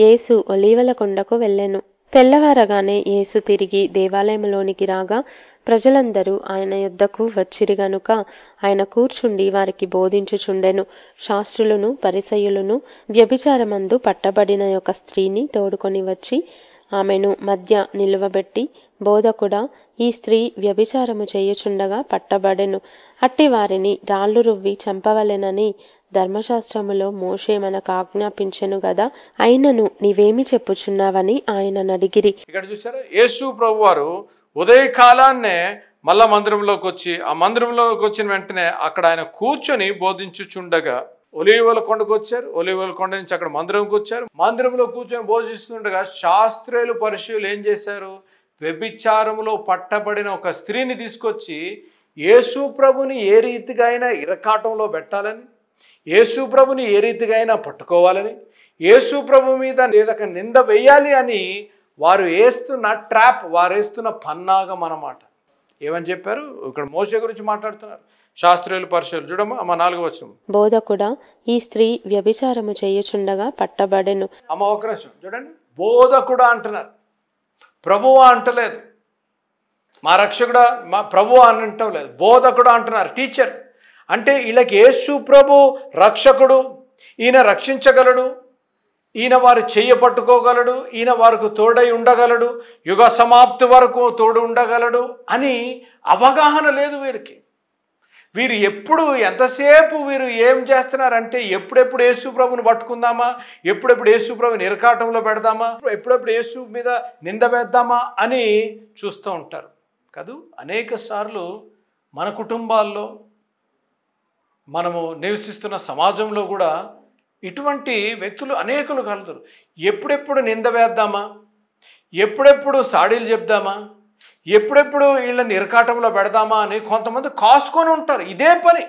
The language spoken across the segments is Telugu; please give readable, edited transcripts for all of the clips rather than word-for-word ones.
యేసు ఒలీవల కొండకు వెళ్ళెను. తెల్లవారగానే యేసు తిరిగి దేవాలయంలోనికి రాగా ప్రజలందరూ ఆయన యొద్దకు వచ్చిరి గనుక ఆయన కూర్చుండి వారికి బోధించుచుండెను. శాస్త్రులను పరిసయ్యులను వ్యభిచారమందు పట్టబడిన ఒక స్త్రీని తోడుకొని వచ్చి ఆమెను మధ్య నిలువబెట్టి, బోధకుడా, ఈ స్త్రీ వ్యభిచారము చేయుచుండగా పట్టబడెను. అట్టి వారిని రాళ్లు రువ్వి చంపవలెనని ధర్మశాస్త్రములో మోషే మనకు ఆజ్ఞాపించెను గదా, అయినను నీవేమి చెప్పుచున్నావని ఆయన అడిగిరి. ఇక్కడ చూసారా, యేసు ప్రభు వారు ఉదయకాలాన్నే మళ్ళా మందిరంలోకి వచ్చి, ఆ మందిరంలోకి వచ్చిన వెంటనే అక్కడ ఆయన కూర్చొని బోధించుచుండగా ఒలీవల కొండకు వచ్చారు. ఒలీవల కొండ నుంచి అక్కడ మందిరంకి వచ్చారు. మందిరంలో కూర్చొని బోధిస్తుండగా శాస్త్రులు పరిశీలు ఏం చేశారు? వ్యభిచారములో పట్టబడిన ఒక స్త్రీని తీసుకొచ్చి యేసు ప్రభుని ఏ రీతిగా అయినా ఇరకాటంలో పెట్టాలని, యేసు ప్రభుని ఏ రీతిగా అయినా పట్టుకోవాలని, యేసు ప్రభు మీద ఏదొక నింద వేయాలి అని వారు వేస్తున్న ట్రాప్, వారు వేస్తున్న పన్నాగం అన్నమాట. ఏమని చెప్పారు? ఇక్కడ మోషే గురించి మాట్లాడుతున్నారు. శాస్త్రులు పరిశీలు చూడమ్మా, అమ్మ 4వ వచనం. బోధకుడా, ఈ స్త్రీ వ్యభిచారము చేయుచుండగా పట్టబడెను. అమ్మ ఒక నిమిషం చూడండి, బోధకుడా అంటున్నారు, ప్రభువా అంటలేదు, మా రక్షకుడా మా ప్రభువా అని అంటం లేదు, బోధకుడు అంటున్నారు, టీచర్. అంటే వీళ్ళకి యేసు ప్రభు రక్షకుడు, ఈయన రక్షించగలడు, ఈయన వారు చెయ్య పట్టుకోగలడు, ఈయన వారికి తోడై ఉండగలడు, యుగ సమాప్తి వరకు తోడు ఉండగలడు అని అవగాహన లేదు వీరికి. వీరు ఎప్పుడు ఎంతసేపు వీరు ఏం చేస్తున్నారంటే ఎప్పుడెప్పుడు యేసు ప్రభుని పట్టుకుందామా, ఎప్పుడెప్పుడు యేసు ప్రభుని ఇరకాటంలో పెడదామా, ఎప్పుడెప్పుడు యేసు మీద నింద వేద్దామా అని చూస్తూ ఉంటారు కాదు. అనేక సార్లు మన కుటుంబాల్లో, మనము నివసిస్తున్న సమాజంలో కూడా ఇటువంటి వ్యక్తులు అనేకులు కలుగుతారు. ఎప్పుడెప్పుడు నింద వేద్దామా, ఎప్పుడెప్పుడు సాడీలు చెప్దామా, ఎప్పుడెప్పుడు వీళ్ళని ఇరకాటంలో పెడదామా అని కొంతమంది కాసుకొని ఉంటారు. ఇదే పని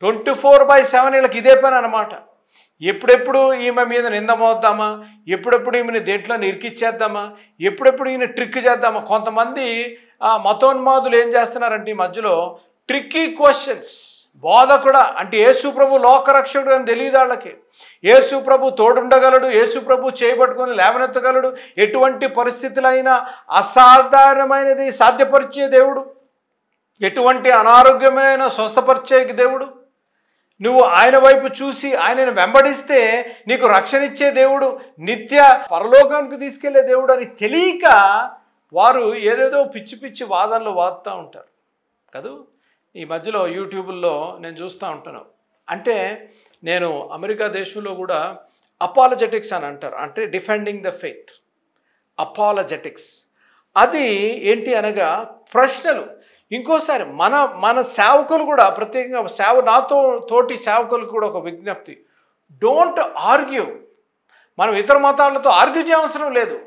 24/7 వీళ్ళకి ఇదే పని అన్నమాట. ఎప్పుడెప్పుడు ఈమె మీద నింద మోద్దామా, ఎప్పుడెప్పుడు ఈమెని దేంట్లో ఇరికిచ్చేద్దామా, ఎప్పుడెప్పుడు ఈయన ట్రిక్ చేద్దామా. కొంతమంది మతోన్మాదులు ఏం చేస్తున్నారంటే ఈ మధ్యలో ట్రిక్కీ క్వశ్చన్స్. బోధకుడా అంటే యేసు ప్రభు లోకరక్షకుడు అని తెలియదు వాళ్ళకి. యేసు ప్రభు తోడుండగలడు, యేసు ప్రభు చేయబట్టుకొని లేవనెత్తగలడు, ఎటువంటి పరిస్థితులైనా అసాధారణమైనది సాధ్యపరిచే దేవుడు, ఎటువంటి అనారోగ్యమైన స్వస్థపరిచే దేవుడు. నువ్వు ఆయన వైపు చూసి ఆయనను వెంబడిస్తే నీకు రక్షణ ఇచ్చే దేవుడు, నిత్య పరలోకానికి తీసుకెళ్లే దేవుడు అని తెలియక వారు ఏదేదో పిచ్చి పిచ్చి వాదనలు వాదుతూ ఉంటారు కదూ. ఈ మధ్యలో యూట్యూబ్లో నేను చూస్తూ ఉంటాను. అంటే నేను అమెరికా దేశంలో కూడా అపాలజెటిక్స్ అని అంటారు, అంటే డిఫెండింగ్ ద ఫెయిత్, అపాలజెటిక్స్. అది ఏంటి అనగా ప్రశ్నలు. ఇంకోసారి మన సేవకులు కూడా ప్రత్యేకంగా నాతో తోటి సేవకులకు కూడా ఒక విజ్ఞప్తి, డోంట్ ఆర్గ్యూ. మనం ఇతర మతాలతో ఆర్గ్యూ చేయవసరం లేదు.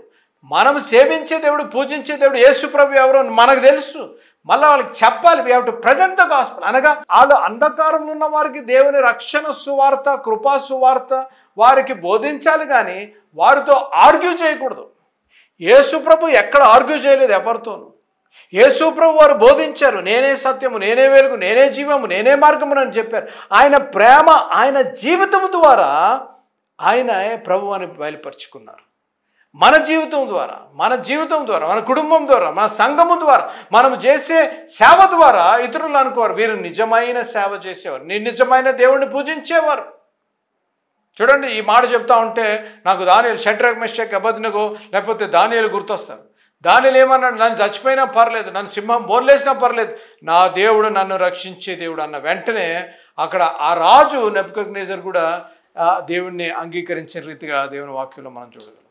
మనం సేవించే దేవుడు, పూజించే దేవుడు యేసు ప్రభు ఎవరో మనకు తెలుసు. మళ్ళీ వాళ్ళకి చెప్పాలి, we have to present the gospel. అనగా వాళ్ళు అంధకారంలో ఉన్న వారికి దేవుని రక్షణ సువార్త, కృపా సువార్త వారికి బోధించాలి, కానీ వారితో ఆర్గ్యూ చేయకూడదు. యేసు ప్రభు ఎక్కడ ఆర్గ్యూ చేయలేదు ఎవరితోనూ. యేసు ప్రభు వారు బోధించారు, నేనే సత్యము, నేనే వెలుగు, నేనే జీవము, నేనే మార్గము అని చెప్పారు. ఆయన ప్రేమ, ఆయన జీవితము ద్వారా ఆయన ప్రభు అని బయలుపరుచుకున్నారు. మన జీవితం ద్వారా, మన కుటుంబం ద్వారా, మన సంఘము ద్వారా, మనం చేసే సేవ ద్వారా ఇతరులు అనుకోరు వీరు నిజమైన సేవ చేసేవారు, నిజమైన దేవుడిని పూజించేవారు. చూడండి, ఈ మాట చెప్తా ఉంటే నాకు దానియేలు, షడ్రక్ మెషక్ అబేద్నెగో లేకపోతే దానియేలు గుర్తొస్తారు. దానియేలు ఏమన్నాడు? నన్ను చచ్చిపోయినా పర్లేదు, నన్ను సింహం బోర్లేసినా పర్లేదు, నా దేవుడు నన్ను రక్షించే దేవుడు అన్న వెంటనే అక్కడ ఆ రాజు నెబుకద్నెజర్ కూడా దేవుణ్ణి అంగీకరించిన రీతిగా దేవుని వాక్యంలో మనం చూడగలం.